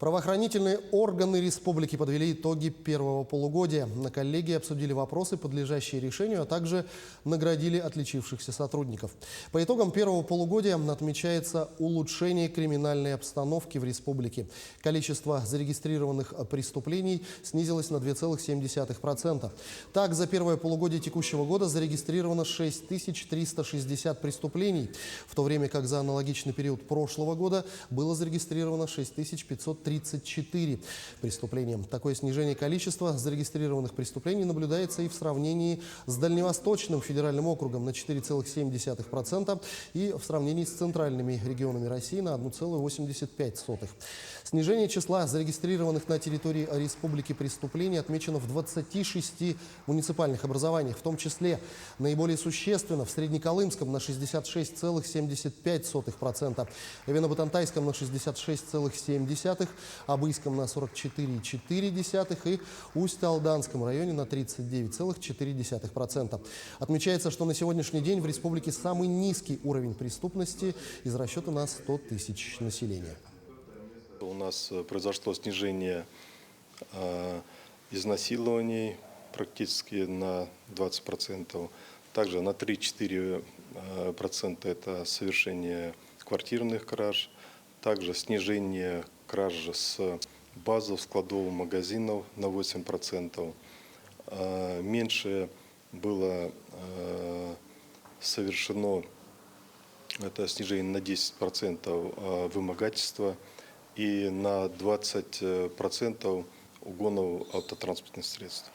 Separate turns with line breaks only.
Правоохранительные органы республики подвели итоги первого полугодия. На коллегии обсудили вопросы, подлежащие решению, а также наградили отличившихся сотрудников. По итогам первого полугодия отмечается улучшение криминальной обстановки в республике. Количество зарегистрированных преступлений снизилось на 2,7%. Так, за первое полугодие текущего года зарегистрировано 6360 преступлений, в то время как за аналогичный период прошлого года было зарегистрировано 6534 преступления. Такое снижение количества зарегистрированных преступлений наблюдается и в сравнении с Дальневосточным федеральным округом на 4,7% и в сравнении с центральными регионами России на 1,85%. Снижение числа зарегистрированных на территории республики преступлений отмечено в 26 муниципальных образованиях, в том числе наиболее существенно в Среднеколымском на 66,75%, Эвено-Батантайском на 66,7%, Абыйском на 44,4% и Усть-Алданском районе на 39,4%. Отмечается, что на сегодняшний день в республике самый низкий уровень преступности из расчета на 100 тысяч населения.
У нас произошло снижение изнасилований практически на 20%. Также на 3-4% это совершение квартирных краж. Также снижение краж с базов, складов, магазинов на 8%. Меньше было совершено, это снижение на 10% вымогательства и на 20% угонов автотранспортных средств.